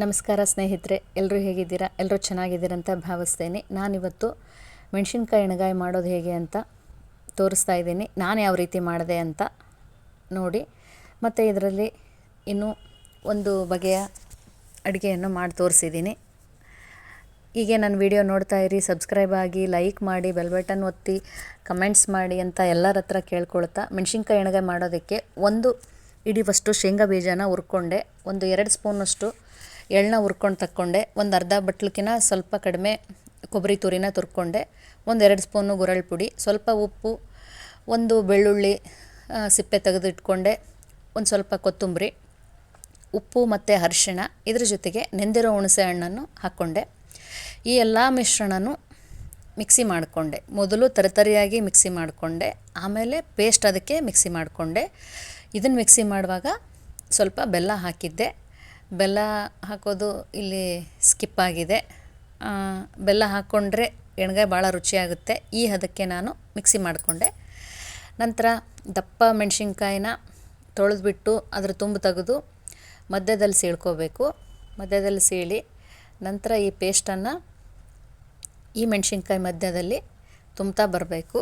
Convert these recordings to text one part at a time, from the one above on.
ನಮಸ್ಕಾರ ಸ್ನೇಹಿತರೆ, ಎಲ್ಲರೂ ಹೇಗಿದ್ದೀರಾ? ಎಲ್ಲರೂ ಚೆನ್ನಾಗಿದ್ದೀರಾ ಅಂತ ಭಾವಿಸ್ತೇನೆ. ನಾನಿವತ್ತು ಮೆಣಸಿನ್ಕಾಯಿ ಎಣ್ಗಾಯಿ ಮಾಡೋದು ಹೇಗೆ ಅಂತ ತೋರಿಸ್ತಾ ಇದ್ದೀನಿ. ನಾನು ಯಾವ ರೀತಿ ಮಾಡಿದೆ ಅಂತ ನೋಡಿ. ಮತ್ತು ಇದರಲ್ಲಿ ಇನ್ನೂ ಒಂದು ಬಗೆಯ ಅಡುಗೆಯನ್ನು ಮಾಡಿ ತೋರಿಸಿದ್ದೀನಿ. ಹೀಗೆ ನನ್ನ ವಿಡಿಯೋ ನೋಡ್ತಾ ಇರಿ, ಸಬ್ಸ್ಕ್ರೈಬ್ ಆಗಿ, ಲೈಕ್ ಮಾಡಿ, ಬೆಲ್ ಬಟನ್ ಒತ್ತಿ, ಕಮೆಂಟ್ಸ್ ಮಾಡಿ ಅಂತ ಎಲ್ಲರ ಹತ್ರ ಕೇಳ್ಕೊಳ್ತಾ, ಮೆಣಸಿನ್ಕಾಯಿ ಎಣ್ಗಾಯಿ ಮಾಡೋದಕ್ಕೆ ಒಂದು ಹಿಡಿವಷ್ಟು ಶೇಂಗಾ ಬೀಜನ ಹುರ್ಕೊಂಡೆ, ಒಂದು 2 ಸ್ಪೂನಷ್ಟು ಎಳ್ಳನ್ನ ಹುರ್ಕೊಂಡು ತಕ್ಕೊಂಡೆ, ಒಂದು ಅರ್ಧ ಬಟ್ಲಕ್ಕಿಂತ ಸ್ವಲ್ಪ ಕಡಿಮೆ ಕೊಬ್ಬರಿ ತುರಿನ ತುರ್ಕೊಂಡೆ, ಒಂದು 2 ಸ್ಪೂನು ಗುರಳ್ ಪುಡಿ, ಸ್ವಲ್ಪ ಉಪ್ಪು, ಒಂದು ಬೆಳ್ಳುಳ್ಳಿ ಸಿಪ್ಪೆ ತೆಗೆದಿಟ್ಕೊಂಡೆ, ಒಂದು ಸ್ವಲ್ಪ ಕೊತ್ತಂಬರಿ, ಉಪ್ಪು ಮತ್ತು ಅರಿಶಿಣ, ಇದ್ರ ಜೊತೆಗೆ ನೆಂದಿರೋ ಹುಣಸೆ ಹಣ್ಣನ್ನು ಹಾಕ್ಕೊಂಡೆ. ಈ ಎಲ್ಲ ಮಿಶ್ರಣನೂ ಮಿಕ್ಸಿ ಮಾಡಿಕೊಂಡೆ. ಮೊದಲು ತರಿತರಿಯಾಗಿ ಮಿಕ್ಸಿ ಮಾಡಿಕೊಂಡೆ, ಆಮೇಲೆ ಪೇಸ್ಟ್ ಅದಕ್ಕೆ ಮಿಕ್ಸಿ ಮಾಡಿಕೊಂಡೆ. ಇದನ್ನು ಮಿಕ್ಸಿ ಮಾಡುವಾಗ ಸ್ವಲ್ಪ ಬೆಲ್ಲ ಹಾಕಿದ್ದೆ. ಬೆಲ್ಲ ಹಾಕೋದು ಇಲ್ಲಿ ಸ್ಕಿಪ್ ಆಗಿದೆ. ಬೆಲ್ಲ ಹಾಕ್ಕೊಂಡ್ರೆ ಎಣ್ಗಾಯಿ ಭಾಳ ರುಚಿಯಾಗುತ್ತೆ. ಈ ಹದಕ್ಕೆ ನಾನು ಮಿಕ್ಸಿ ಮಾಡಿಕೊಂಡೆ. ನಂತರ ದಪ್ಪ ಮೆಣಸಿನ್ಕಾಯಿನ ತೊಳೆದ್ಬಿಟ್ಟು ಅದ್ರ ತುಂಬು ತೆಗೆದು ಮಧ್ಯದಲ್ಲಿ ಸೀಳ್ಕೋಬೇಕು. ಮಧ್ಯದಲ್ಲಿ ಸೀಳಿ ನಂತರ ಈ ಪೇಸ್ಟನ್ನು ಈ ಮೆಣಸಿನ್ಕಾಯಿ ಮಧ್ಯದಲ್ಲಿ ತುಂಬ್ತಾ ಬರಬೇಕು.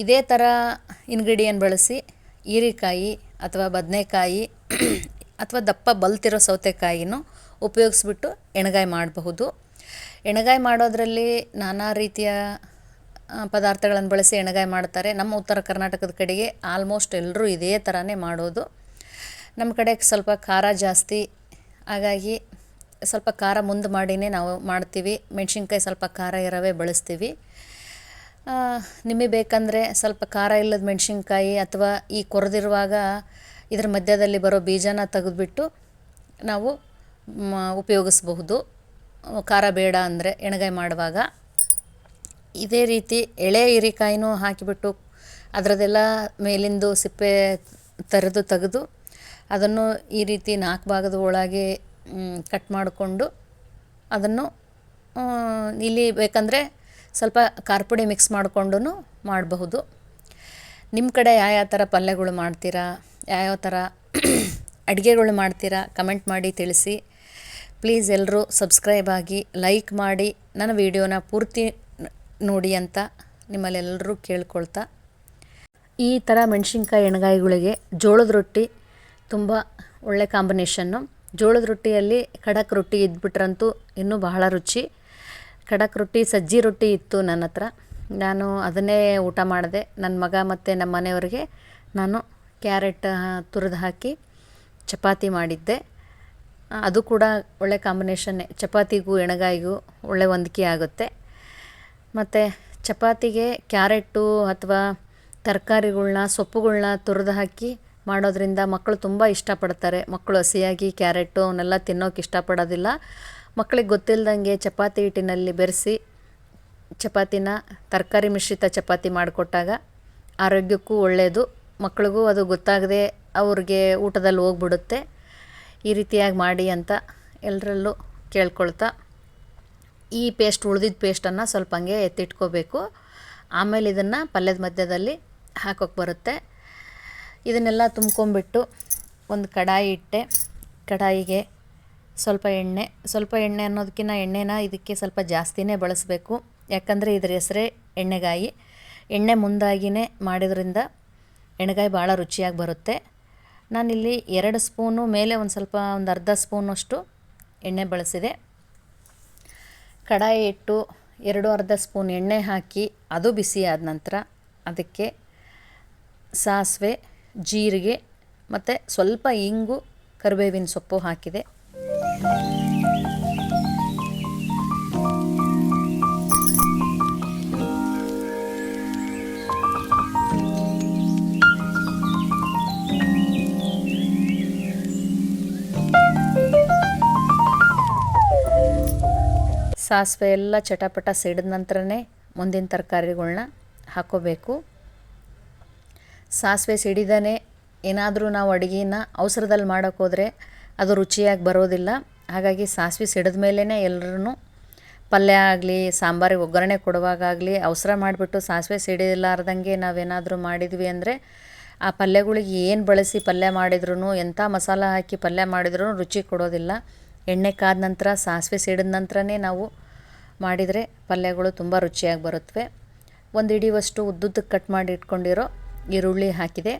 ಇದೇ ಥರ ಇಂಗ್ರೀಡಿಯೆಂಟ್ ಬಳಸಿ ಹೀರೆಕಾಯಿ ಅಥವಾ ಬದನೆಕಾಯಿ ಅಥವಾ ದಪ್ಪ ಬಲ್ತಿರೋ ಸೌತೆಕಾಯಿನೂ ಉಪಯೋಗಿಸ್ಬಿಟ್ಟು ಎಣ್ಗಾಯಿ ಮಾಡಬಹುದು. ಎಣ್ಗಾಯಿ ಮಾಡೋದರಲ್ಲಿ ನಾನಾ ರೀತಿಯ ಪದಾರ್ಥಗಳನ್ನು ಬಳಸಿ ಎಣ್ಗಾಯಿ ಮಾಡ್ತಾರೆ. ನಮ್ಮ ಉತ್ತರ ಕರ್ನಾಟಕದ ಕಡೆಗೆ ಆಲ್ಮೋಸ್ಟ್ ಎಲ್ಲರೂ ಇದೇ ಥರನೇ ಮಾಡೋದು. ನಮ್ಮ ಕಡೆ ಸ್ವಲ್ಪ ಖಾರ ಜಾಸ್ತಿ, ಹಾಗಾಗಿ ಸ್ವಲ್ಪ ಖಾರ ಮುಂದೆ ಮಾಡಿನೇ ನಾವು ಮಾಡ್ತೀವಿ. ಮೆಣಸಿನ್ಕಾಯಿ ಸ್ವಲ್ಪ ಖಾರ ಇರೋವೇ ಬಳಸ್ತೀವಿ. ನಿಮಗೆ ಬೇಕಂದರೆ ಸ್ವಲ್ಪ ಖಾರ ಇಲ್ಲದ ಮೆಣಸಿನ್ಕಾಯಿ ಅಥವಾ ಈ ಕೊರೆದಿರುವಾಗ ಇದ್ರ ಮಧ್ಯದಲ್ಲಿ ಬರೋ ಬೀಜನ ತೆಗೆದುಬಿಟ್ಟು ನಾವು ಉಪಯೋಗಿಸಬಹುದು. ಖಾರ ಬೇಡ ಅಂದರೆ ಎಣ್ಗಾಯಿ ಮಾಡುವಾಗ ಇದೇ ರೀತಿ ಎಳೆ ಹೀರೆಕಾಯಿನೂ ಹಾಕಿಬಿಟ್ಟು ಅದರದ್ದೆಲ್ಲ ಮೇಲಿಂದು ಸಿಪ್ಪೆ ತೆಗೆದು ಅದನ್ನು ಈ ರೀತಿ 4 ಭಾಗದ ಒಳಗೆ ಕಟ್ ಮಾಡಿಕೊಂಡು ಅದನ್ನು ಇಲ್ಲಿ ಬೇಕಂದರೆ ಸ್ವಲ್ಪ ಖಾರ ಪುಡಿ ಮಿಕ್ಸ್ ಮಾಡಿಕೊಂಡು ಮಾಡಬಹುದು. ನಿಮ್ಮ ಕಡೆ ಯಾವ ಥರ ಪಲ್ಯಗಳು ಮಾಡ್ತೀರಾ, ಯಾವ್ಯಾವ ಥರ ಅಡುಗೆಗಳು ಮಾಡ್ತೀರಾ ಕಮೆಂಟ್ ಮಾಡಿ ತಿಳಿಸಿ. ಪ್ಲೀಸ್ ಎಲ್ಲರೂ ಸಬ್ಸ್ಕ್ರೈಬ್ ಆಗಿ, ಲೈಕ್ ಮಾಡಿ, ನನ್ನ ವಿಡಿಯೋನ ಪೂರ್ತಿ ನೋಡಿ ಅಂತ ನಿಮ್ಮಲ್ಲೆಲ್ಲರೂ ಕೇಳ್ಕೊಳ್ತಾ, ಈ ಥರ ಮೆಣಸಿನ್ಕಾಯಿ ಎಣ್ಗಾಯಿಗಳಿಗೆ ಜೋಳದ ರೊಟ್ಟಿ ತುಂಬ ಒಳ್ಳೆ ಕಾಂಬಿನೇಷನ್ನು. ಜೋಳದ ರೊಟ್ಟಿಯಲ್ಲಿ ಖಡಕ್ ರೊಟ್ಟಿ ಇದ್ಬಿಟ್ರಂತೂ ಇನ್ನೂ ಬಹಳ ರುಚಿ. ಖಡಕ್ ರೊಟ್ಟಿ, ಸಜ್ಜಿ ರೊಟ್ಟಿ ಇತ್ತು ನನ್ನ ಹತ್ರ. ನಾನು ಅದನ್ನೇ ಊಟ ಮಾಡಿದೆ. ನನ್ನ ಮಗ ಮತ್ತು ನಮ್ಮ ಮನೆಯವ್ರಿಗೆ ನಾನು ಕ್ಯಾರೆಟ್ ತುರಿದು ಹಾಕಿ ಚಪಾತಿ ಮಾಡಿದ್ದೆ. ಅದು ಕೂಡ ಒಳ್ಳೆ ಕಾಂಬಿನೇಷನ್ನೇ. ಚಪಾತಿಗೂ ಎಣ್ಗಾಯಿಗೂ ಒಳ್ಳೆ ಹೊಂದಿಕೆ ಆಗುತ್ತೆ. ಮತ್ತು ಚಪಾತಿಗೆ ಕ್ಯಾರೆಟು ಅಥವಾ ತರಕಾರಿಗಳ್ನ, ಸೊಪ್ಪುಗಳ್ನ ತುರಿದು ಹಾಕಿ ಮಾಡೋದ್ರಿಂದ ಮಕ್ಕಳು ತುಂಬ ಇಷ್ಟಪಡ್ತಾರೆ. ಮಕ್ಕಳು ಹಸಿಯಾಗಿ ಕ್ಯಾರೆಟು ಅವನ್ನೆಲ್ಲ ತಿನ್ನೋಕೆ ಇಷ್ಟಪಡೋದಿಲ್ಲ. ಮಕ್ಕಳಿಗೆ ಗೊತ್ತಿಲ್ಲದಂಗೆ ಚಪಾತಿ ಹಿಟ್ಟಿನಲ್ಲಿ ಬೆರೆಸಿ ಚಪಾತಿನ ತರಕಾರಿ ಮಿಶ್ರಿತ ಚಪಾತಿ ಮಾಡಿಕೊಟ್ಟಾಗ ಆರೋಗ್ಯಕ್ಕೂ ಒಳ್ಳೆಯದು. ಮಕ್ಕಳಿಗೂ ಅದು ಗೊತ್ತಾಗದೆ ಅವ್ರಿಗೆ ಊಟದಲ್ಲಿ ಹೋಗ್ಬಿಡುತ್ತೆ. ಈ ರೀತಿಯಾಗಿ ಮಾಡಿ ಅಂತ ಎಲ್ಲರಲ್ಲೂ ಕೇಳ್ಕೊಳ್ತಾ, ಈ ಪೇಸ್ಟ್ ಉಳಿದಿದ್ದ ಪೇಸ್ಟನ್ನು ಸ್ವಲ್ಪ ಹಂಗೆ ಎತ್ತಿಟ್ಕೋಬೇಕು. ಆಮೇಲೆ ಇದನ್ನು ಪಲ್ಯದ ಮಧ್ಯದಲ್ಲಿ ಹಾಕೋಕ್ಕೆ ಬರುತ್ತೆ. ಇದನ್ನೆಲ್ಲ ತುಂಬ್ಕೊಂಬಿಟ್ಟು ಒಂದು ಕಡಾಯಿ ಇಟ್ಟೆ. ಕಡಾಯಿಗೆ ಸ್ವಲ್ಪ ಎಣ್ಣೆ ಅನ್ನೋದಕ್ಕಿಂತ ಎಣ್ಣೆನ ಇದಕ್ಕೆ ಸ್ವಲ್ಪ ಜಾಸ್ತಿನೇ ಬಳಸಬೇಕು. ಯಾಕಂದರೆ ಇದ್ರ ಹೆಸರೇ ಎಣ್ಣೆಗಾಯಿ. ಎಣ್ಣೆ ಮುಂದಾಗಿಯೇ ಮಾಡಿದ್ರಿಂದ ಎಣ್ಗಾಯಿ ಭಾಳ ರುಚಿಯಾಗಿ ಬರುತ್ತೆ. ನಾನಿಲ್ಲಿ 2 ಸ್ಪೂನು ಮೇಲೆ ಒಂದು ಅರ್ಧ ಸ್ಪೂನಷ್ಟು ಎಣ್ಣೆ ಬಳಸಿದೆ. ಕಡಾಯಿ ಇಟ್ಟು 2 ಸ್ಪೂನ್ ಎಣ್ಣೆ ಹಾಕಿ ಅದು ಬಿಸಿ ಆದ ನಂತರ ಅದಕ್ಕೆ ಸಾಸಿವೆ, ಜೀರಿಗೆ ಮತ್ತು ಸ್ವಲ್ಪ ಇಂಗು, ಕರಿಬೇವಿನ ಸೊಪ್ಪು ಹಾಕಿದೆ. ಸಾಸಿವೆ ಎಲ್ಲ ಚಟಪಟ ಸಿಡಿದ ನಂತರನೇ ಮುಂದಿನ ತರಕಾರಿಗಳ್ನ ಹಾಕ್ಕೋಬೇಕು. ಸಾಸಿವೆ ಸಿಡಿದೇ ಏನಾದರೂ ನಾವು ಅಡುಗೆನ ಅವಸರದಲ್ಲಿ ಮಾಡೋಕ್ಕೋದ್ರೆ ಅದು ರುಚಿಯಾಗಿ ಬರೋದಿಲ್ಲ. ಹಾಗಾಗಿ ಸಾಸಿವೆ ಸಿಡಿದ ಮೇಲೇ ಎಲ್ಲರೂ ಪಲ್ಯ ಆಗಲಿ, ಸಾಂಬಾರಿಗೆ ಒಗ್ಗರಣೆ ಕೊಡುವಾಗಲಿ ಅವಸರ ಮಾಡಿಬಿಟ್ಟು ಸಾಸಿವೆ ಸಿಡಿಲಾರ್ದಂಗೆ ನಾವೇನಾದರೂ ಮಾಡಿದ್ವಿ ಅಂದರೆ ಆ ಪಲ್ಯಗಳಿಗೆ ಏನು ಬಳಸಿ ಪಲ್ಯ ಮಾಡಿದ್ರೂ, ಎಂಥ ಮಸಾಲ ಹಾಕಿ ಪಲ್ಯ ಮಾಡಿದ್ರೂ ರುಚಿ ಕೊಡೋದಿಲ್ಲ. ಎಣ್ಣೆ ಕಾದ ನಂತರ ಸಾಸಿವೆ ಸಿಡಿದ ನಂತರನೇ ನಾವು ಮಾಡಿದರೆ ಪಲ್ಯಗಳು ತುಂಬ ರುಚಿಯಾಗಿ ಬರುತ್ತವೆ. ಒಂದು ಹಿಡಿಯುವಷ್ಟು ಉದ್ದುದ್ದಕ್ಕೆ ಕಟ್ ಮಾಡಿ ಇಟ್ಕೊಂಡಿರೋ ಈರುಳ್ಳಿ ಹಾಕಿದೆ.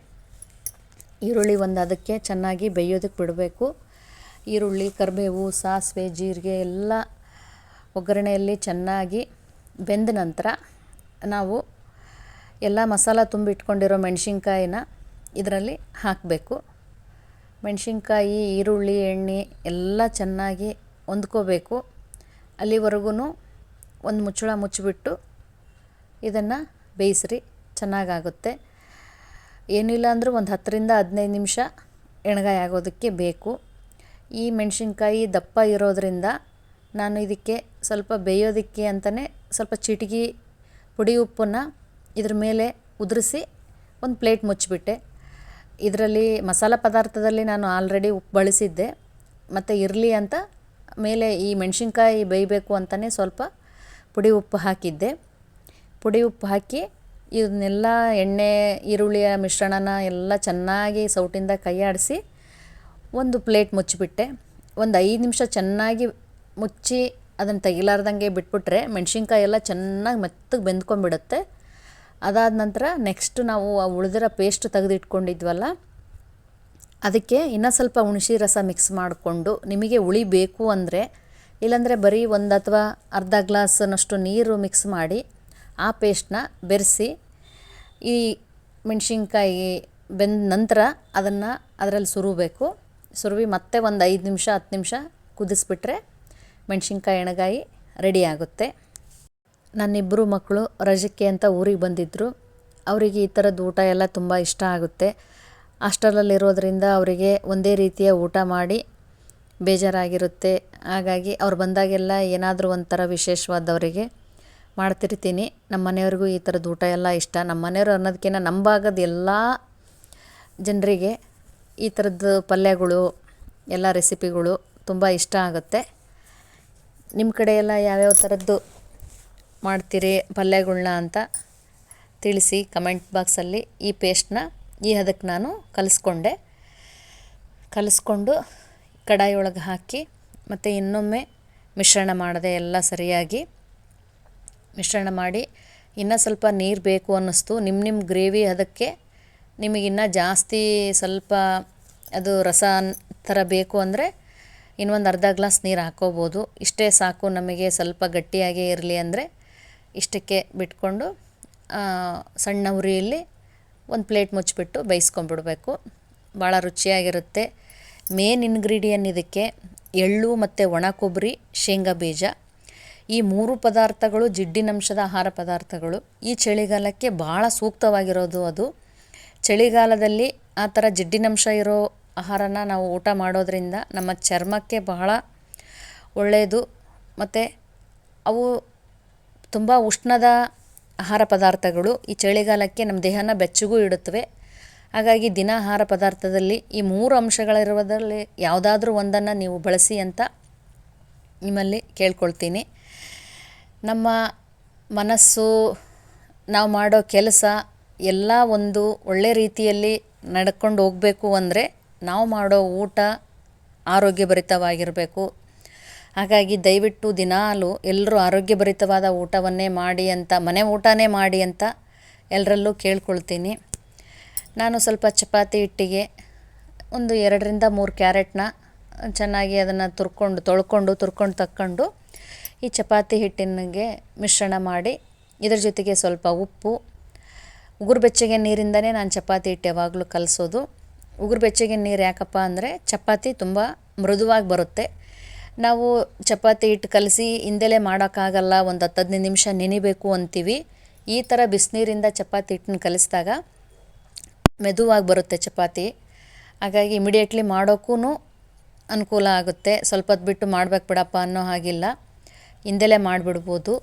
ಈರುಳ್ಳಿ ಒಂದು ಅದಕ್ಕೆ ಚೆನ್ನಾಗಿ ಬೇಯೋದಕ್ಕೆ ಬಿಡಬೇಕು. ಈರುಳ್ಳಿ, ಕರಿಬೇವು, ಸಾಸಿವೆ, ಜೀರಿಗೆ ಎಲ್ಲ ಒಗ್ಗರಣೆಯಲ್ಲಿ ಚೆನ್ನಾಗಿ ಬೆಂದ ನಂತರ ನಾವು ಎಲ್ಲ ಮಸಾಲ ತುಂಬಿಟ್ಕೊಂಡಿರೋ ಮೆಣಸಿನ್ಕಾಯಿನ ಇದರಲ್ಲಿ ಹಾಕಬೇಕು. ಮೆಣಸಿನ್ಕಾಯಿ, ಈರುಳ್ಳಿ, ಎಣ್ಣೆ ಎಲ್ಲ ಚೆನ್ನಾಗಿ ಹೊಂದ್ಕೋಬೇಕು. ಅಲ್ಲಿವರೆಗೂ ಒಂದು ಮುಚ್ಚಳ ಮುಚ್ಚಿಬಿಟ್ಟು ಇದನ್ನು ಬೇಯಿಸ್ರಿ, ಚೆನ್ನಾಗಾಗುತ್ತೆ. ಏನಿಲ್ಲ ಅಂದರೂ ಒಂದು 10ರಿಂದ 15 ನಿಮಿಷ ಎಣ್ಗಾಯಿ ಆಗೋದಕ್ಕೆ ಬೇಕು. ಈ ಮೆಣಸಿನ್ಕಾಯಿ ದಪ್ಪ ಇರೋದರಿಂದ ನಾನು ಇದಕ್ಕೆ ಸ್ವಲ್ಪ ಬೇಯೋದಕ್ಕೆ ಅಂತಲೇ ಸ್ವಲ್ಪ ಚಿಟಿಕೆ ಪುಡಿ ಉಪ್ಪನ್ನು ಇದ್ರ ಮೇಲೆ ಉದುರಿಸಿ ಒಂದು ಪ್ಲೇಟ್ ಮುಚ್ಚಿಬಿಟ್ಟೆ. ಇದರಲ್ಲಿ ಮಸಾಲ ಪದಾರ್ಥದಲ್ಲಿ ನಾನು ಆಲ್ರೆಡಿ ಉಪ್ಪು ಬಳಸಿದ್ದೆ, ಮತ್ತು ಇರಲಿ ಅಂತ ಮೇಲೆ ಈ ಮೆಣಸಿನ್ಕಾಯಿ ಬೇಯಬೇಕು ಅಂತಲೇ ಸ್ವಲ್ಪ ಪುಡಿ ಉಪ್ಪು ಹಾಕಿದ್ದೆ. ಪುಡಿ ಉಪ್ಪು ಹಾಕಿ ಇದನ್ನೆಲ್ಲ ಎಣ್ಣೆ ಈರುಳ್ಳಿಯ ಮಿಶ್ರಣನ ಎಲ್ಲ ಚೆನ್ನಾಗಿ ಸೌಟಿಂದ ಕೈಯಾಡಿಸಿ ಒಂದು ಪ್ಲೇಟ್ ಮುಚ್ಚಿಬಿಟ್ಟೆ. ಒಂದು 5 ನಿಮಿಷ ಚೆನ್ನಾಗಿ ಮುಚ್ಚಿ ಅದನ್ನು ತೆಗಿಲಾರ್ದಂಗೆ ಬಿಟ್ಬಿಟ್ರೆ ಮೆಣಸಿನ್ಕಾಯಿ ಎಲ್ಲ ಚೆನ್ನಾಗಿ ಮೆತ್ತಗೆ ಬೆಂದ್ಕೊಂಡ್ಬಿಡುತ್ತೆ. ಅದಾದ ನಂತರ ನೆಕ್ಸ್ಟ್ ನಾವು ಆ ಉಳಿದಿರೋ ಪೇಸ್ಟ್ ತೆಗೆದಿಟ್ಕೊಂಡಿದ್ವಲ್ಲ, ಅದಕ್ಕೆ ಇನ್ನೂ ಸ್ವಲ್ಪ ಹುಣಸೆ ರಸ ಮಿಕ್ಸ್ ಮಾಡಿಕೊಂಡು, ನಿಮಗೆ ಹುಳಿ ಬೇಕು ಅಂದರೆ, ಇಲ್ಲಾಂದರೆ ಬರೀ ಒಂದು ಅಥವಾ ಅರ್ಧ ಗ್ಲಾಸ್ನಷ್ಟು ನೀರು ಮಿಕ್ಸ್ ಮಾಡಿ ಆ ಪೇಸ್ಟ್ನ ಬೆರೆಸಿ ಈ ಮೆಣಸಿನ್ಕಾಯಿ ಬೆಂದ ನಂತರ ಅದನ್ನು ಅದರಲ್ಲಿ ಸುರಬೇಕು. ಸುರುವಿ ಮತ್ತೆ ಒಂದು 5 ನಿಮಿಷ 10 ನಿಮಿಷ ಕುದಿಸ್ಬಿಟ್ರೆ ಮೆಣಸಿನ್ಕಾಯಿ ಎಣ್ಗಾಯಿ ರೆಡಿ ಆಗುತ್ತೆ. ನನ್ನಿಬ್ಬರು ಮಕ್ಕಳು ರಜಕ್ಕೆ ಅಂತ ಊರಿಗೆ ಬಂದಿದ್ದರು. ಅವರಿಗೆ ಈ ಥರದ್ದು ಊಟ ಎಲ್ಲ ತುಂಬ ಇಷ್ಟ ಆಗುತ್ತೆ. ಹಾಸ್ಟೆಲಲ್ಲಿರೋದ್ರಿಂದ ಅವರಿಗೆ ಒಂದೇ ರೀತಿಯ ಊಟ ಮಾಡಿ ಬೇಜಾರಾಗಿರುತ್ತೆ. ಹಾಗಾಗಿ ಅವ್ರು ಬಂದಾಗೆಲ್ಲ ಏನಾದರೂ ಒಂಥರ ವಿಶೇಷವಾದವರಿಗೆ ಮಾಡ್ತಿರ್ತೀನಿ. ನಮ್ಮ ಮನೆಯವ್ರಿಗೂ ಈ ಥರದ್ದು ಊಟ ಎಲ್ಲ ಇಷ್ಟ. ನಮ್ಮ ಮನೆಯವರು ಅನ್ನೋದಕ್ಕಿಂತ ನಮ್ಮ ಭಾಗದ ಎಲ್ಲ ಜನರಿಗೆ ಈ ಥರದ್ದು ಪಲ್ಯಗಳು ಎಲ್ಲ ರೆಸಿಪಿಗಳು ತುಂಬ ಇಷ್ಟ ಆಗುತ್ತೆ. ನಿಮ್ಮ ಕಡೆ ಎಲ್ಲ ಯಾವ್ಯಾವ ಥರದ್ದು ಮಾಡ್ತೀರಿ ಪಲ್ಯಗಳ್ನ ಅಂತ ತಿಳಿಸಿ ಕಮೆಂಟ್ ಬಾಕ್ಸಲ್ಲಿ. ಈ ಪೇಸ್ಟ್ನ ಈ ಹದಕ್ಕೆ ನಾನು ಕಲಿಸ್ಕೊಂಡು ಕಡಾಯಿ ಒಳಗೆ ಹಾಕಿ ಮತ್ತು ಇನ್ನೊಮ್ಮೆ ಮಿಶ್ರಣ ಮಾಡಿದೆ. ಎಲ್ಲ ಸರಿಯಾಗಿ ಮಿಶ್ರಣ ಮಾಡಿ ಇನ್ನೂ ಸ್ವಲ್ಪ ನೀರು ಬೇಕು ಅನ್ನಿಸ್ತು. ನಿಮ್ಮ ಗ್ರೇವಿ ಅದಕ್ಕೆ ನಿಮಗಿನ್ನೂ ಜಾಸ್ತಿ ಸ್ವಲ್ಪ ಅದು ರಸ ಥರ ಬೇಕು ಅಂದರೆ ಇನ್ನೊಂದು ಅರ್ಧ ಗ್ಲಾಸ್ ನೀರು ಹಾಕ್ಕೋಬೋದು. ಇಷ್ಟೇ ಸಾಕು, ನಮಗೆ ಸ್ವಲ್ಪ ಗಟ್ಟಿಯಾಗೇ ಇರಲಿ ಅಂದರೆ ಇಷ್ಟಕ್ಕೆ ಬಿಟ್ಕೊಂಡು ಸಣ್ಣ ಉರಿಯಲ್ಲಿ ಒಂದು ಪ್ಲೇಟ್ ಮುಚ್ಚಿಬಿಟ್ಟು ಬೇಯಿಸ್ಕೊಂಡ್ಬಿಡ್ಬೇಕು. ಭಾಳ ರುಚಿಯಾಗಿರುತ್ತೆ. ಮೇನ್ ಇಂಗ್ರೀಡಿಯನ್ ಇದಕ್ಕೆ ಎಳ್ಳು ಮತ್ತು ಒಣ ಕೊಬ್ಬರಿ, ಶೇಂಗಾ ಬೀಜ. ಈ 3 ಪದಾರ್ಥಗಳು ಜಿಡ್ಡಿನಂಶದ ಆಹಾರ ಪದಾರ್ಥಗಳು. ಈ ಚಳಿಗಾಲಕ್ಕೆ ಭಾಳ ಸೂಕ್ತವಾಗಿರೋದು ಅದು. ಚಳಿಗಾಲದಲ್ಲಿ ಆ ಥರ ಜಿಡ್ಡಿನಂಶ ಇರೋ ಆಹಾರನ ನಾವು ಊಟ ಮಾಡೋದ್ರಿಂದ ನಮ್ಮ ಚರ್ಮಕ್ಕೆ ಬಹಳ ಒಳ್ಳೆಯದು. ಮತ್ತು ಅವು ತುಂಬ ಉಷ್ಣದ ಆಹಾರ ಪದಾರ್ಥಗಳು. ಈ ಚಳಿಗಾಲಕ್ಕೆ ನಮ್ಮ ದೇಹನ ಬೆಚ್ಚಗೂ ಇಡುತ್ತವೆ. ಹಾಗಾಗಿ ದಿನ ಆಹಾರ ಪದಾರ್ಥದಲ್ಲಿ ಈ 3 ಅಂಶಗಳಿರುವುದರಲ್ಲಿ ಯಾವುದಾದ್ರೂ ಒಂದನ್ನು ನೀವು ಬಳಸಿ ಅಂತ ನಿಮ್ಮಲ್ಲಿ ಕೇಳ್ಕೊಳ್ತೀನಿ. ನಮ್ಮ ಮನಸ್ಸು, ನಾವು ಮಾಡೋ ಕೆಲಸ ಎಲ್ಲ ಒಂದು ಒಳ್ಳೆ ರೀತಿಯಲ್ಲಿ ನಡ್ಕೊಂಡು ಹೋಗಬೇಕು ಅಂದರೆ ನಾವು ಮಾಡೋ ಊಟ ಆರೋಗ್ಯಭರಿತವಾಗಿರಬೇಕು. ಹಾಗಾಗಿ ದಯವಿಟ್ಟು ದಿನಾಲೂ ಎಲ್ಲರೂ ಆರೋಗ್ಯಭರಿತವಾದ ಊಟವನ್ನೇ ಮಾಡಿ ಅಂತ, ಮನೆ ಊಟನೇ ಮಾಡಿ ಅಂತ ಎಲ್ಲರಲ್ಲೂ ಕೇಳ್ಕೊಳ್ತೀನಿ. ನಾನು ಸ್ವಲ್ಪ ಚಪಾತಿ ಹಿಟ್ಟಿಗೆ ಒಂದು 2ರಿಂದ 3 ಕ್ಯಾರೆಟ್ನ ಚೆನ್ನಾಗಿ ಅದನ್ನು ತೊಳ್ಕೊಂಡು ತಕ್ಕೊಂಡು ಈ ಚಪಾತಿ ಹಿಟ್ಟಿನಿಗೆ ಮಿಶ್ರಣ ಮಾಡಿ, ಇದ್ರ ಜೊತೆಗೆ ಸ್ವಲ್ಪ ಉಪ್ಪು, ಉಗುರು ಬೆಚ್ಚಗೆ ನೀರಿಂದನೇ ನಾನು ಚಪಾತಿ ಹಿಟ್ಟು ಯಾವಾಗಲೂ ಕಲಸೋದು. ಉಗುರು ಬೆಚ್ಚಗೆ ನೀರು ಯಾಕಪ್ಪ ಅಂದರೆ ಚಪಾತಿ ತುಂಬ ಮೃದುವಾಗಿ ಬರುತ್ತೆ. ನಾವು ಚಪಾತಿ ಹಿಟ್ಟು ಕಲಸಿ ಹಿಂದೆಲೇ ಮಾಡೋಕ್ಕಾಗಲ್ಲ, ಒಂದು 10-15 ನಿಮಿಷ ನೆನಿಬೇಕು ಅಂತೀವಿ. ಈ ಥರ ಬಿಸಿನೀರಿಂದ ಚಪಾತಿ ಹಿಟ್ಟನ್ನ ಕಲಿಸಿದಾಗ ಮೆದುವಾಗಿ ಬರುತ್ತೆ ಚಪಾತಿ. ಹಾಗಾಗಿ ಇಮಿಡಿಯೇಟ್ಲಿ ಮಾಡೋಕ್ಕೂ ಅನುಕೂಲ ಆಗುತ್ತೆ. ಸ್ವಲ್ಪ ಹೊತ್ತು ಬಿಟ್ಟು ಮಾಡ್ಬೇಕು ಬಿಡಪ್ಪ ಅನ್ನೋ ಹಾಗಿಲ್ಲ, ಹಿಂದೆಲೇ ಮಾಡಿಬಿಡ್ಬೋದು.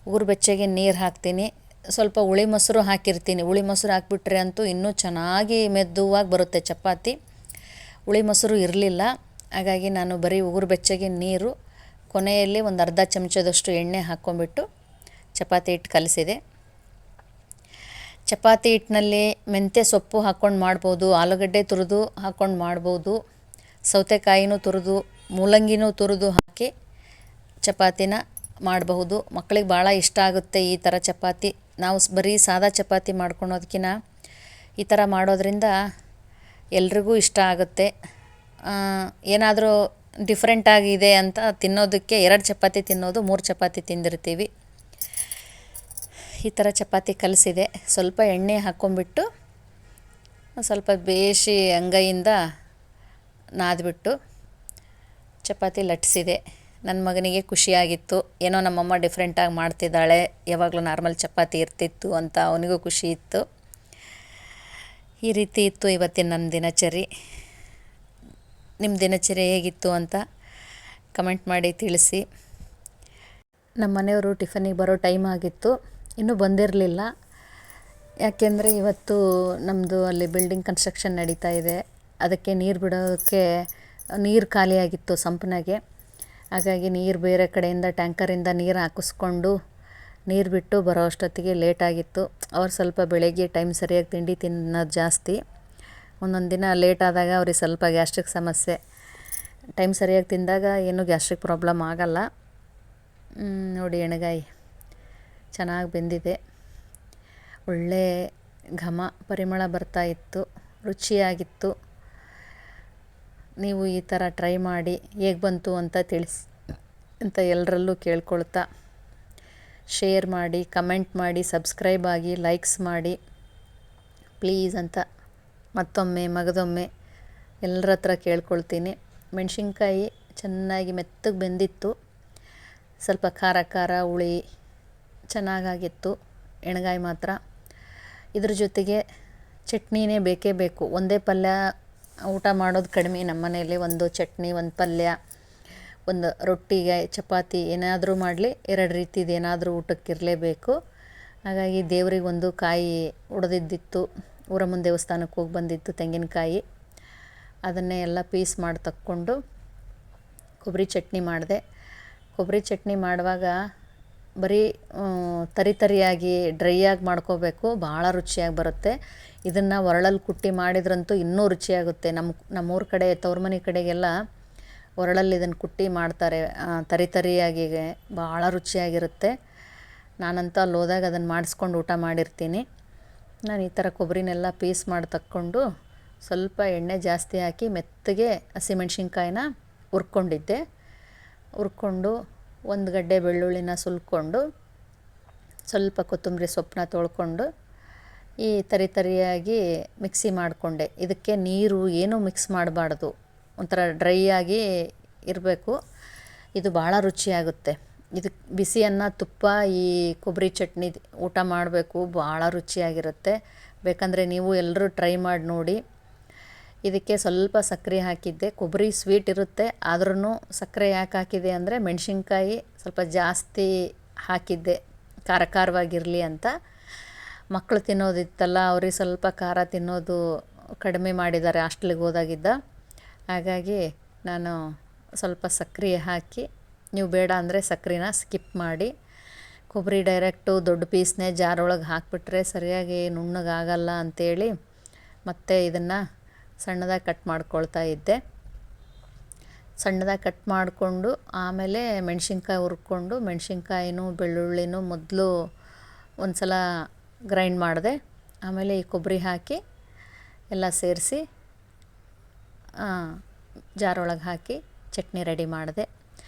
ಉಗುರು ಬೆಚ್ಚಗೆ ನೀರು ಹಾಕ್ತೀನಿ, ಸ್ವಲ್ಪ ಹುಳಿ ಮೊಸರು ಹಾಕಿರ್ತೀನಿ. ಹುಳಿ ಮೊಸರು ಹಾಕಿಬಿಟ್ರೆ ಅಂತೂ ಇನ್ನೂ ಚೆನ್ನಾಗಿ ಮೆದುವಾಗಿ ಬರುತ್ತೆ ಚಪಾತಿ. ಹುಳಿ ಮೊಸರು ಇರಲಿಲ್ಲ, ಹಾಗಾಗಿ ನಾನು ಬರೀ ಉಗುರು ಬೆಚ್ಚಗೆ ನೀರು, ಕೊನೆಯಲ್ಲಿ ಒಂದು ಅರ್ಧ ಚಮಚದಷ್ಟು ಎಣ್ಣೆ ಹಾಕ್ಕೊಂಬಿಟ್ಟು ಚಪಾತಿ ಹಿಟ್ಟು ಕಲಸಿದೆ. ಚಪಾತಿ ಹಿಟ್ಟಿನಲ್ಲಿ ಮೆಂತ್ಯ ಸೊಪ್ಪು ಹಾಕ್ಕೊಂಡು ಮಾಡ್ಬೋದು, ಆಲೂಗಡ್ಡೆ ತುರಿದು ಹಾಕ್ಕೊಂಡು ಮಾಡ್ಬೋದು, ಸೌತೆಕಾಯಿನೂ ತುರಿದು ಮೂಲಂಗಿನೂ ತುರಿದು ಹಾಕಿ ಚಪಾತಿನ ಮಾಡಬಹುದು. ಮಕ್ಕಳಿಗೆ ಭಾಳ ಇಷ್ಟ ಆಗುತ್ತೆ ಈ ಥರ ಚಪಾತಿ. ನಾವು ಬರೀ ಸಾದಾ ಚಪಾತಿ ಮಾಡ್ಕೊಳೋದಕ್ಕಿಂತ ಈ ಥರ ಮಾಡೋದ್ರಿಂದ ಎಲ್ರಿಗೂ ಇಷ್ಟ ಆಗುತ್ತೆ. ಏನಾದರೂ ಡಿಫ್ರೆಂಟ್ ಆಗಿದೆ ಅಂತ ತಿನ್ನೋದಕ್ಕೆ 2 ಚಪಾತಿ ತಿನ್ನೋದು 3 ಚಪಾತಿ ತಿಂದಿರ್ತೀವಿ. ಈ ಥರ ಚಪಾತಿ ಕಲಸಿದೆ. ಸ್ವಲ್ಪ ಎಣ್ಣೆ ಹಾಕ್ಕೊಂಬಿಟ್ಟು ಸ್ವಲ್ಪ ಬೇಯಿಸಿ ಅಂಗೈಯಿಂದ ನಾದ್ಬಿಟ್ಟು ಚಪಾತಿ ಲಟ್ಟಿಸಿದೆ. ನನ್ನ ಮಗನಿಗೆ ಖುಷಿಯಾಗಿತ್ತು, ಏನೋ ನಮ್ಮಮ್ಮ ಡಿಫ್ರೆಂಟಾಗಿ ಮಾಡ್ತಿದ್ದಾಳೆ, ಯಾವಾಗಲೂ ನಾರ್ಮಲ್ ಚಪಾತಿ ಇರ್ತಿತ್ತು ಅಂತ ಅವನಿಗೂ ಖುಷಿ ಇತ್ತು. ಈ ರೀತಿ ಇತ್ತು ಇವತ್ತಿನ ನನ್ನ ದಿನಚರಿ. ನಿಮ್ಮ ದಿನಚರಿ ಹೇಗಿತ್ತು ಅಂತ ಕಮೆಂಟ್ ಮಾಡಿ ತಿಳಿಸಿ. ನಮ್ಮ ಮನೆಯವರು ಟಿಫನಿಗೆ ಬರೋ ಟೈಮ್ ಆಗಿತ್ತು, ಇನ್ನೂ ಬಂದಿರಲಿಲ್ಲ. ಯಾಕೆಂದರೆ ಇವತ್ತು ನಮ್ಮದು ಅಲ್ಲಿ ಬಿಲ್ಡಿಂಗ್ ಕನ್ಸ್ಟ್ರಕ್ಷನ್ ನಡೀತಾ ಇದೆ. ಅದಕ್ಕೆ ನೀರು ಬಿಡೋಕ್ಕೆ ನೀರು ಖಾಲಿಯಾಗಿತ್ತು ಸಂಪನಾಗೆ. ಹಾಗಾಗಿ ನೀರು ಬೇರೆ ಕಡೆಯಿಂದ ಟ್ಯಾಂಕರಿಂದ ನೀರು ಹಾಕಿಸ್ಕೊಂಡು ನೀರು ಬಿಟ್ಟು ಬರೋ ಅಷ್ಟೊತ್ತಿಗೆ ಲೇಟಾಗಿತ್ತು. ಅವ್ರು ಸ್ವಲ್ಪ ಬೆಳಗ್ಗೆ ಟೈಮ್ ಸರಿಯಾಗಿ ತಿಂಡಿ ತಿನ್ನೋದು ಜಾಸ್ತಿ. ಒಂದೊಂದು ದಿನ ಲೇಟ್ ಆದಾಗ ಅವ್ರಿಗೆ ಸ್ವಲ್ಪ ಗ್ಯಾಸ್ಟ್ರಿಕ್ ಸಮಸ್ಯೆ. ಟೈಮ್ ಸರಿಯಾಗಿ ತಿಂದಾಗ ಏನೂ ಗ್ಯಾಸ್ಟ್ರಿಕ್ ಪ್ರಾಬ್ಲಮ್ ಆಗಲ್ಲ. ನೋಡಿ ಎಣ್ಗಾಯಿ ಚೆನ್ನಾಗಿ ಬೆಂದಿದೆ. ಒಳ್ಳೆ ಘಮ ಪರಿಮಳ ಬರ್ತಾ ಇತ್ತು, ರುಚಿಯಾಗಿತ್ತು. ನೀವು ಈ ಥರ ಟ್ರೈ ಮಾಡಿ ಹೇಗೆ ಬಂತು ಅಂತ ತಿಳಿಸಿ ಅಂತ ಎಲ್ಲರಲ್ಲೂ ಕೇಳ್ಕೊಳ್ತಾ, ಶೇರ್ ಮಾಡಿ, ಕಮೆಂಟ್ ಮಾಡಿ, ಸಬ್ಸ್ಕ್ರೈಬ್ ಆಗಿ, ಲೈಕ್ಸ್ ಮಾಡಿ ಪ್ಲೀಸ್ ಅಂತ ಮತ್ತೊಮ್ಮೆ ಮಗದೊಮ್ಮೆ ಎಲ್ಲರ ಹತ್ರ ಕೇಳ್ಕೊಳ್ತೀನಿ. ಮೆಣಸಿನ್ಕಾಯಿ ಚೆನ್ನಾಗಿ ಮೆತ್ತಗೆ ಬೆಂದಿತ್ತು. ಸ್ವಲ್ಪ ಖಾರ ಖಾರ ಹುಳಿ ಚೆನ್ನಾಗಾಗಿತ್ತು. ಎಣ್ಗಾಯಿ ಮಾತ್ರ ಇದ್ರ ಜೊತೆಗೆ ಚಟ್ನಿನೇ ಬೇಕೇ ಬೇಕು. ಒಂದೇ ಪಲ್ಯ ಊಟ ಮಾಡೋದು ಕಡಿಮೆ ನಮ್ಮ ಮನೆಯಲ್ಲಿ. ಒಂದು ಚಟ್ನಿ, ಒಂದು ಪಲ್ಯ, ಒಂದು ರೊಟ್ಟಿಗೆ ಚಪಾತಿ ಏನಾದರೂ ಮಾಡಲಿ 2 ರೀತಿದು ಏನಾದರೂ ಊಟಕ್ಕಿರಲೇಬೇಕು. ಹಾಗಾಗಿ ದೇವ್ರಿಗೆ ಒಂದು ಕಾಯಿ ಒಡೆದಿದ್ದಿತ್ತು, ಊರಮ್ಮನ ದೇವಸ್ಥಾನಕ್ಕೆ ಹೋಗಿ ಬಂದಿತ್ತು ತೆಂಗಿನಕಾಯಿ. ಅದನ್ನೇ ಎಲ್ಲ ಪೀಸ್ ಮಾಡಿ ತಕ್ಕೊಂಡು ಕೊಬ್ಬರಿ ಚಟ್ನಿ ಮಾಡಿದೆ. ಕೊಬ್ಬರಿ ಚಟ್ನಿ ಮಾಡುವಾಗ ಬರೀ ತರಿಯಾಗಿ ಡ್ರೈಯಾಗಿ ಮಾಡ್ಕೋಬೇಕು, ಭಾಳ ರುಚಿಯಾಗಿ ಬರುತ್ತೆ. ಇದನ್ನು ಒರಳಲ್ಲಿ ಕುಟ್ಟಿ ಮಾಡಿದ್ರಂತೂ ಇನ್ನೂ ರುಚಿಯಾಗುತ್ತೆ. ನಮ್ಮೂರ ಕಡೆ ತವ್ರ ಮನೆ ಕಡೆಗೆಲ್ಲ ಒರಳಲ್ಲಿ ಇದನ್ನು ಕುಟ್ಟಿ ಮಾಡ್ತಾರೆ. ತರಿಯಾಗಿ ಭಾಳ ರುಚಿಯಾಗಿರುತ್ತೆ. ನಾನಂತೂ ಅಲ್ಲಿ ಹೋದಾಗ ಅದನ್ನು ಮಾಡಿಸ್ಕೊಂಡು ಊಟ ಮಾಡಿರ್ತೀನಿ. ನಾನು ಈ ಥರ ಕೊಬ್ಬರಿನೆಲ್ಲ ಪೀಸ್ ಮಾಡಿ ತಕ್ಕೊಂಡು ಸ್ವಲ್ಪ ಎಣ್ಣೆ ಜಾಸ್ತಿ ಹಾಕಿ ಮೆತ್ತಗೆ ಹಸಿಮೆಣ್ಸಿನ್ಕಾಯಿನ ಹುರ್ಕೊಂಡಿದ್ದೆ. ಹುರ್ಕೊಂಡು 1 ಗಡ್ಡೆ ಬೆಳ್ಳುಳ್ಳಿನ ಸುಲ್ಕೊಂಡು ಸ್ವಲ್ಪ ಕೊತ್ತಂಬರಿ ಸೊಪ್ಪನ್ನ ತೊಳ್ಕೊಂಡು ಈ ತರಿಯಾಗಿ ಮಿಕ್ಸಿ ಮಾಡಿಕೊಂಡೆ. ಇದಕ್ಕೆ ನೀರು ಏನೂ ಮಿಕ್ಸ್ ಮಾಡಬಾರ್ದು, ಒಂಥರ ಡ್ರೈ ಆಗಿ ಇರಬೇಕು. ಇದು ಭಾಳ ರುಚಿಯಾಗುತ್ತೆ. ಇದಕ್ಕೆ ಬಿಸಿ ಅನ್ನ, ತುಪ್ಪ, ಈ ಕೊಬ್ಬರಿ ಚಟ್ನಿ ಊಟ ಮಾಡಬೇಕು, ಭಾಳ ರುಚಿಯಾಗಿರುತ್ತೆ. ಬೇಕಂದರೆ ನೀವು ಎಲ್ಲರೂ ಟ್ರೈ ಮಾಡಿ ನೋಡಿ. ಇದಕ್ಕೆ ಸ್ವಲ್ಪ ಸಕ್ಕರೆ ಹಾಕಿದ್ದೆ. ಕೊಬ್ಬರಿ ಸ್ವೀಟ್ ಇರುತ್ತೆ, ಆದ್ರೂ ಸಕ್ಕರೆ ಯಾಕೆ ಹಾಕಿದೆ ಅಂದರೆ ಮೆಣಸಿನ್ಕಾಯಿ ಸ್ವಲ್ಪ ಜಾಸ್ತಿ ಹಾಕಿದ್ದೆ, ಖಾರ ಖಾರವಾಗಿರಲಿ ಅಂತ. ಮಕ್ಕಳು ತಿನ್ನೋದಿತ್ತಲ್ಲ, ಅವ್ರಿಗೆ ಸ್ವಲ್ಪ ಖಾರ ತಿನ್ನೋದು ಕಡಿಮೆ ಮಾಡಿದ್ದಾರೆ ಹಾಸ್ಟೆಲಿಗೆ ಹೋದಾಗಿದ್ದ. ಹಾಗಾಗಿ ನಾನು ಸ್ವಲ್ಪ ಸಕ್ಕರೆ ಹಾಕಿ, ನೀವು ಬೇಡ ಅಂದರೆ ಸಕ್ಕರೆನ ಸ್ಕಿಪ್ ಮಾಡಿ. ಕೊಬ್ಬರಿ ಡೈರೆಕ್ಟು ದೊಡ್ಡ ಪೀಸ್ನೇ ಜಾರೊಳಗೆ ಹಾಕಿಬಿಟ್ರೆ ಸರಿಯಾಗಿ ನುಣ್ಣಗಾಗಲ್ಲ ಅಂಥೇಳಿ ಮತ್ತೆ ಇದನ್ನು ಸಣ್ಣದಾಗಿ ಕಟ್ ಮಾಡ್ಕೊಳ್ತಾ ಇದ್ದೆ. ಸಣ್ಣದಾಗಿ ಕಟ್ ಮಾಡಿಕೊಂಡು ಆಮೇಲೆ ಮೆಣಸಿನ್ಕಾಯಿ ಹುರ್ಕೊಂಡು ಮೆಣಸಿನ್ಕಾಯಿನೂ ಬೆಳ್ಳುಳ್ಳಿನೂ ಮೊದಲು ಒಂದು ಸಲ ಗ್ರೈಂಡ್ ಮಾಡಿದೆ. ಆಮೇಲೆ ಈ ಕೊಬ್ಬರಿ ಹಾಕಿ ಎಲ್ಲ ಸೇರಿಸಿ ಜಾರೊಳಗೆ ಹಾಕಿ ಚಟ್ನಿ ರೆಡಿ ಮಾಡಿದೆ.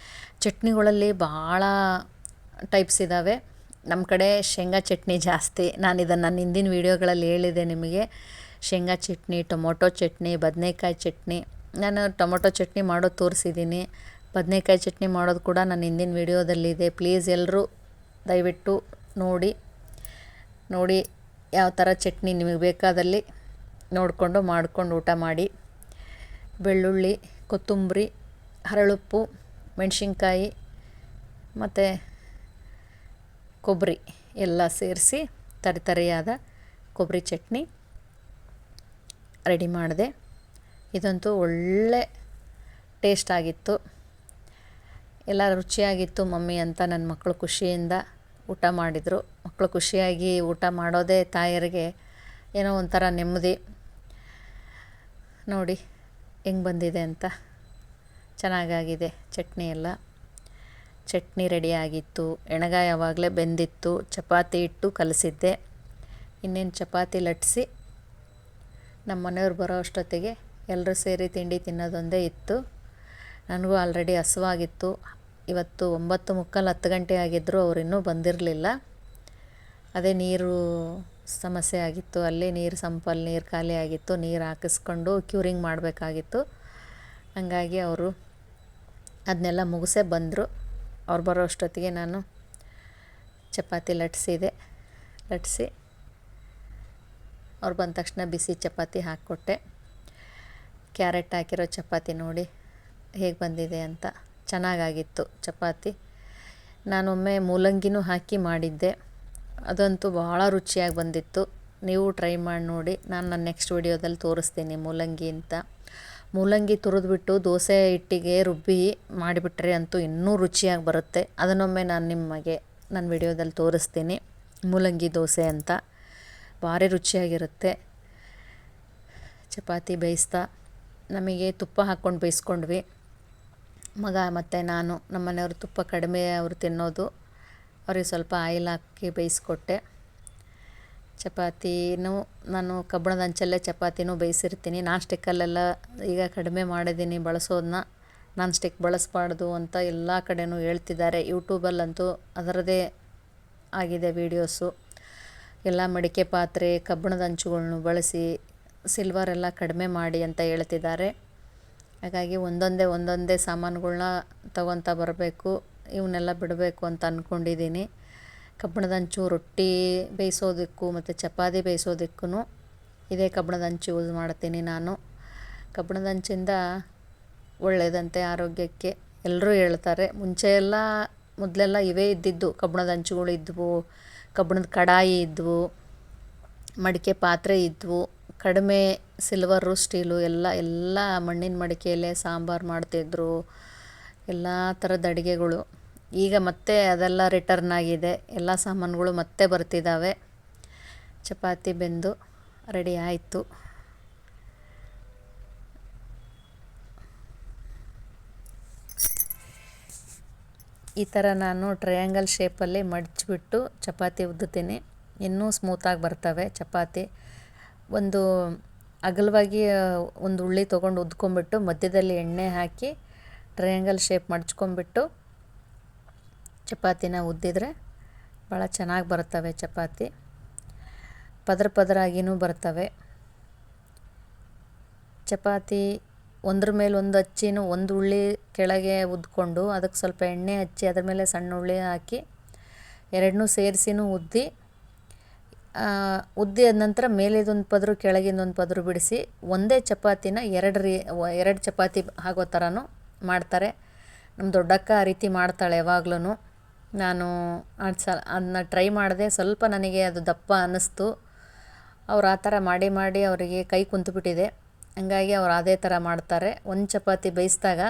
ಚಟ್ನಿಗಳಲ್ಲಿ ಭಾಳ ಟೈಪ್ಸ್ ಇದ್ದಾವೆ. ನಮ್ಮ ಕಡೆ ಶೇಂಗಾ ಚಟ್ನಿ ಜಾಸ್ತಿ. ನಾನು ಇದನ್ನು ನನ್ನ ಹಿಂದಿನ ವೀಡಿಯೋಗಳಲ್ಲಿ ಹೇಳಿದೆ ನಿಮಗೆ. ಶೇಂಗಾ ಚಟ್ನಿ, ಟೊಮೊಟೊ ಚಟ್ನಿ, ಬದನೇಕಾಯಿ ಚಟ್ನಿ. ನಾನು ಟೊಮೊಟೊ ಚಟ್ನಿ ಮಾಡೋದು ತೋರಿಸಿದ್ದೀನಿ. ಬದನೇಕಾಯಿ ಚಟ್ನಿ ಮಾಡೋದು ಕೂಡ ನನ್ನ ಹಿಂದಿನ ವೀಡಿಯೋದಲ್ಲಿದೆ. ಪ್ಲೀಸ್ ಎಲ್ಲರೂ ದಯವಿಟ್ಟು ನೋಡಿ ಯಾವ ಥರ ಚಟ್ನಿ ನಿಮಗೆ ಬೇಕಾದಲ್ಲಿ ನೋಡಿಕೊಂಡು ಮಾಡ್ಕೊಂಡು ಊಟ ಮಾಡಿ. ಬೆಳ್ಳುಳ್ಳಿ, ಕೊತ್ತಂಬರಿ, ಹರಳುಪ್ಪು, ಮೆಣಸಿನ್ಕಾಯಿ ಮತ್ತು ಕೊಬ್ಬರಿ ಎಲ್ಲ ಸೇರಿಸಿ ತರಿಯಾದ ಕೊಬ್ಬರಿ ಚಟ್ನಿ ರೆಡಿ ಮಾಡಿದೆ. ಇದಂತೂ ಒಳ್ಳೆ ಟೇಸ್ಟ್ ಆಗಿತ್ತು. ಎಲ್ಲ ರುಚಿಯಾಗಿತ್ತು ಮಮ್ಮಿ ಅಂತ ನನ್ನ ಮಕ್ಕಳು ಖುಷಿಯಿಂದ ಊಟ ಮಾಡಿದರು. ಮಕ್ಕಳು ಖುಷಿಯಾಗಿ ಊಟ ಮಾಡೋದೇ ತಾಯರಿಗೆ ಏನೋ ಒಂಥರ ನೆಮ್ಮದಿ. ನೋಡಿ ಹೆಂಗೆ ಬಂದಿದೆ ಅಂತ, ಚೆನ್ನಾಗಾಗಿದೆ ಚಟ್ನಿ ಎಲ್ಲ. ಚಟ್ನಿ ರೆಡಿಯಾಗಿತ್ತು, ಎಣ್ಗಾಯಿ ಆವಾಗಲೇ ಬೆಂದಿತ್ತು, ಚಪಾತಿ ಹಿಟ್ಟು ಕಲಸಿದ್ದೆ. ಇನ್ನೇನು ಚಪಾತಿ ಲಟ್ಟಿಸಿ ನಮ್ಮ ಮನೆಯವ್ರು ಬರೋ ಅಷ್ಟೊತ್ತಿಗೆ ಎಲ್ಲರೂ ಸೇರಿ ತಿಂಡಿ ತಿನ್ನೋದೊಂದೇ ಇತ್ತು. ನನಗೂ ಆಲ್ರೆಡಿ ಹಸಿವಾಗಿತ್ತು. ಇವತ್ತು 9:45 10 ಗಂಟೆ ಆಗಿದ್ದರೂ ಅವ್ರು ಇನ್ನೂ ಬಂದಿರಲಿಲ್ಲ. ಅದೇ ನೀರು ಸಮಸ್ಯೆ ಆಗಿತ್ತು, ಅಲ್ಲಿ ನೀರು ಸಂಪಲ್ಲಿ ನೀರು ಖಾಲಿ ಆಗಿತ್ತು. ನೀರು ಹಾಕಿಸ್ಕೊಂಡು ಕ್ಯೂರಿಂಗ್ ಮಾಡಬೇಕಾಗಿತ್ತು. ಹಂಗಾಗಿ ಅವರು ಅದನ್ನೆಲ್ಲ ಮುಗಿಸೇ ಬಂದರು. ಅವ್ರು ಬರೋ ಅಷ್ಟೊತ್ತಿಗೆ ನಾನು ಚಪಾತಿ ಲಟ್ಟಿಸಿ ಅವ್ರು ಬಂದ ತಕ್ಷಣ ಬಿಸಿ ಚಪಾತಿ ಹಾಕ್ಕೊಟ್ಟೆ. ಕ್ಯಾರೆಟ್ ಹಾಕಿರೋ ಚಪಾತಿ ನೋಡಿ ಹೇಗೆ ಬಂದಿದೆ ಅಂತ. ಚೆನ್ನಾಗಾಗಿತ್ತು ಚಪಾತಿ. ನಾನೊಮ್ಮೆ ಮೂಲಂಗಿನೂ ಹಾಕಿ ಮಾಡಿದ್ದೆ, ಅದಂತೂ ಭಾಳ ರುಚಿಯಾಗಿ ಬಂದಿತ್ತು. ನೀವು ಟ್ರೈ ಮಾಡಿ ನೋಡಿ. ನಾನು ನನ್ನ ನೆಕ್ಸ್ಟ್ ವಿಡಿಯೋದಲ್ಲಿ ತೋರಿಸ್ತೀನಿ ಮೂಲಂಗಿ ಅಂತ. ಮೂಲಂಗಿ ತುರಿದ್ಬಿಟ್ಟು ದೋಸೆ ಹಿಟ್ಟಿಗೆ ರುಬ್ಬಿ ಮಾಡಿಬಿಟ್ರೆ ಅಂತೂ ಇನ್ನೂ ರುಚಿಯಾಗಿ ಬರುತ್ತೆ. ಅದನ್ನೊಮ್ಮೆ ನಾನು ನಿಮಗೆ ನನ್ನ ವಿಡಿಯೋದಲ್ಲಿ ತೋರಿಸ್ತೀನಿ. ಮೂಲಂಗಿ ದೋಸೆ ಅಂತ ಭಾರಿ ರುಚಿಯಾಗಿರುತ್ತೆ. ಚಪಾತಿ ಬೇಯಿಸ್ತಾ ನಮಗೆ ತುಪ್ಪ ಹಾಕ್ಕೊಂಡು ಬೇಯಿಸ್ಕೊಂಡ್ವಿ ಮಗ ಮತ್ತು ನಾನು. ನಮ್ಮ ಮನೆಯವರು ತುಪ್ಪ ಕಡಿಮೆ ಅವರು ತಿನ್ನೋದು, ಅವ್ರಿಗೆ ಸ್ವಲ್ಪ ಆಯಿಲ್ ಹಾಕಿ ಬೇಯಿಸ್ಕೊಟ್ಟೆ. ಚಪಾತಿನೂ ನಾನು ಕಬ್ಬಣದ ಹಂಚಲ್ಲೇ ಚಪಾತಿನೂ ಬೇಯಿಸಿರ್ತೀನಿ. ನಾನ್ ಸ್ಟಿಕ್ಕಲ್ಲೆಲ್ಲ ಈಗ ಕಡಿಮೆ ಮಾಡಿದ್ದೀನಿ ಬಳಸೋದನ್ನ. ನಾನ್ ಸ್ಟಿಕ್ ಬಳಸಬಾರ್ದು ಅಂತ ಎಲ್ಲ ಕಡೆನೂ ಹೇಳ್ತಿದ್ದಾರೆ. ಯೂಟ್ಯೂಬಲ್ಲಂತೂ ಅದರದ್ದೇ ಆಗಿದೆ ವೀಡಿಯೋಸು. ಎಲ್ಲ ಮಡಿಕೆ ಪಾತ್ರೆ ಕಬ್ಬಣದ ಹಂಚುಗಳ್ನು ಬಳಸಿ ಸಿಲ್ವರೆಲ್ಲ ಕಡಿಮೆ ಮಾಡಿ ಅಂತ ಹೇಳ್ತಿದ್ದಾರೆ. ಹಾಗಾಗಿ ಒಂದೊಂದೇ ಸಾಮಾನುಗಳ್ನ ತಗೊತಾ ಬರಬೇಕು, ಇವನ್ನೆಲ್ಲ ಬಿಡಬೇಕು ಅಂತ ಅಂದ್ಕೊಂಡಿದ್ದೀನಿ. ಕಬ್ಬಣದ ಹಂಚು ರೊಟ್ಟಿ ಬೇಯಿಸೋದಕ್ಕೂ ಮತ್ತು ಚಪಾತಿ ಬೇಯಿಸೋದಕ್ಕೂ ಇದೇ ಕಬ್ಬಣದ ಹಂಚು ಯೂಸ್ ಮಾಡ್ತೀನಿ ನಾನು. ಕಬ್ಬಣದ ಹಂಚಿಂದ ಒಳ್ಳೆಯದಂತೆ ಆರೋಗ್ಯಕ್ಕೆ ಎಲ್ಲರೂ ಹೇಳ್ತಾರೆ. ಮೊದಲೆಲ್ಲ ಇವೇ ಇದ್ದಿದ್ದು, ಕಬ್ಬಣದ ಹಂಚುಗಳು ಇದ್ದವು, ಕಬ್ಬಣದ ಕಡಾಯಿ ಇದ್ದವು, ಮಡಿಕೆ ಪಾತ್ರೆ ಇದ್ದವು. ಕಡಿಮೆ ಸಿಲ್ವರು ಸ್ಟೀಲು ಎಲ್ಲ ಮಣ್ಣಿನ ಮಡಿಕೆಯಲ್ಲೇ ಸಾಂಬಾರು ಮಾಡ್ತಿದ್ರು, ಎಲ್ಲ ಥರದ ಅಡುಗೆಗಳು. ಈಗ ಮತ್ತೆ ಅದೆಲ್ಲ ರಿಟರ್ನ್ ಆಗಿದೆ, ಎಲ್ಲ ಸಾಮಾನುಗಳು ಮತ್ತೆ ಬರ್ತಿದ್ದಾವೆ. ಚಪಾತಿ ಬೆಂದು ರೆಡಿ ಆಯಿತು. ಈ ಥರ ನಾನು ಟ್ರಯಾಂಗಲ್ ಶೇಪಲ್ಲಿ ಮಡಚಿಬಿಟ್ಟು ಚಪಾತಿ ಉದ್ದುತ್ತೀನಿ. ಇನ್ನೂ ಸ್ಮೂತಾಗಿ ಬರ್ತವೆ ಚಪಾತಿ. ಒಂದು ಅಗಲವಾಗಿ ಒಂದು ಉಳ್ಳಿ ತೊಗೊಂಡು ಉದ್ಕೊಂಬಿಟ್ಟು ಮಧ್ಯದಲ್ಲಿ ಎಣ್ಣೆ ಹಾಕಿ ಟ್ರಯಾಂಗಲ್ ಶೇಪ್ ಮಡ್ಚ್ಕೊಂಬಿಟ್ಟು ಚಪಾತಿನ ಉದ್ದಿದ್ರೆ ಭಾಳ ಚೆನ್ನಾಗಿ ಬರ್ತವೆ ಚಪಾತಿ. ಪದರಾಗಿನೂ ಬರ್ತವೆ ಚಪಾತಿ. ಒಂದ್ರ ಮೇಲೆ ಒಂದು ಹಚ್ಚಿನೂ ಒಂದು ಉಳ್ಳಿ ಕೆಳಗೆ ಉದ್ಕೊಂಡು ಅದಕ್ಕೆ ಸ್ವಲ್ಪ ಎಣ್ಣೆ ಹಚ್ಚಿ ಅದ್ರ ಮೇಲೆ ಸಣ್ಣ ಉಳ್ಳಿ ಹಾಕಿ ಎರಡನ್ನೂ ಸೇರಿಸಿನೂ ಉದ್ದಿ ಆದ ನಂತರ ಮೇಲಿದೊಂದು ಪದರು ಕೆಳಗಿಂದೊಂದು ಪದರು ಬಿಡಿಸಿ ಒಂದೇ ಚಪಾತಿನ ಎರಡು ಚಪಾತಿ ಆಗೋ ಥರನೂ ಮಾಡ್ತಾರೆ. ನಮ್ಮ ದೊಡ್ಡಕ್ಕ ಆ ರೀತಿ ಮಾಡ್ತಾಳೆ ಯಾವಾಗ್ಲೂ. ನಾನು ಅದನ್ನ ಟ್ರೈ ಮಾಡಿದೆ, ಸ್ವಲ್ಪ ನನಗೆ ಅದು ದಪ್ಪ ಅನ್ನಿಸ್ತು. ಅವ್ರು ಆ ಥರ ಮಾಡಿ ಅವರಿಗೆ ಕೈ ಕುಂತುಬಿಟ್ಟಿದೆ. ಹಂಗಾಗಿ ಅವ್ರು ಅದೇ ಥರ ಮಾಡ್ತಾರೆ. ಒಂದು ಚಪಾತಿ ಬೇಯಿಸಿದಾಗ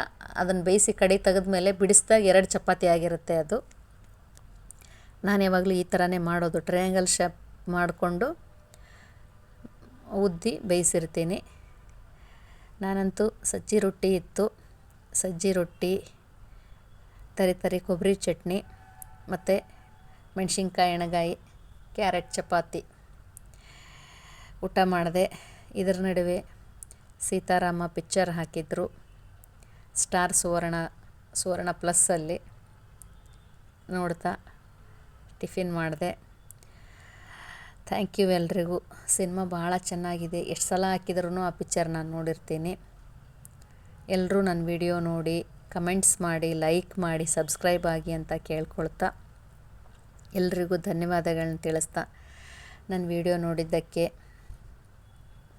ಅದನ್ನು ಬೇಯಿಸಿ ಕಡೆ ತೆಗೆದ್ಮೇಲೆ ಬಿಡಿಸಿದಾಗ 2 ಚಪಾತಿ ಆಗಿರುತ್ತೆ ಅದು. ನಾನು ಯಾವಾಗಲೂ ಈ ಥರನೇ ಮಾಡೋದು, ಟ್ರಯಾಂಗಲ್ ಶೇಪ್ ಮಾಡಿಕೊಂಡು ಉದ್ದಿ ಬೇಯಿಸಿರ್ತೀನಿ. ನಾನಂತೂ ಸಜ್ಜಿ ರೊಟ್ಟಿ ಇತ್ತು, ಸಜ್ಜಿ ರೊಟ್ಟಿ, ತರಿ ಕೊಬ್ಬರಿ ಚಟ್ನಿ ಮತ್ತು ಮೆಣಸಿನ್ಕಾಯಿ ಎಣ್ಗಾಯಿ, ಕ್ಯಾರೆಟ್ ಚಪಾತಿ ಊಟ ಮಾಡಿದೆ. ಇದರ ನಡುವೆ ಸೀತಾರಾಮ ಪಿಕ್ಚರ್ ಹಾಕಿದ್ರು ಸ್ಟಾರ್ ಸುವರ್ಣ ಪ್ಲಸ್ಸಲ್ಲಿ, ನೋಡ್ತಾ ಟಿಫಿನ್ ಮಾಡಿದೆ. ಥ್ಯಾಂಕ್ ಯು ಎಲ್ರಿಗೂ. ಸಿನಿಮಾ ಭಾಳ ಚೆನ್ನಾಗಿದೆ. ಎಷ್ಟು ಸಲ ಹಾಕಿದ್ರೂ ಆ ಪಿಕ್ಚರ್ ನಾನು ನೋಡಿರ್ತೀನಿ. ಎಲ್ಲರೂ ನನ್ನ ವಿಡಿಯೋ ನೋಡಿ ಕಮೆಂಟ್ಸ್ ಮಾಡಿ, ಲೈಕ್ ಮಾಡಿ, ಸಬ್ಸ್ಕ್ರೈಬ್ ಆಗಿ ಅಂತ ಕೇಳ್ಕೊಳ್ತಾ ಎಲ್ರಿಗೂ ಧನ್ಯವಾದಗಳನ್ನ ತಿಳಿಸ್ತಾ ನನ್ನ ವಿಡಿಯೋ ನೋಡಿದ್ದಕ್ಕೆ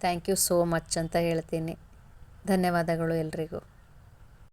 ಥ್ಯಾಂಕ್ ಯು ಸೋ ಮಚ್ ಅಂತ ಹೇಳ್ತೀನಿ. ಧನ್ಯವಾದಗಳು ಎಲ್ರಿಗೂ.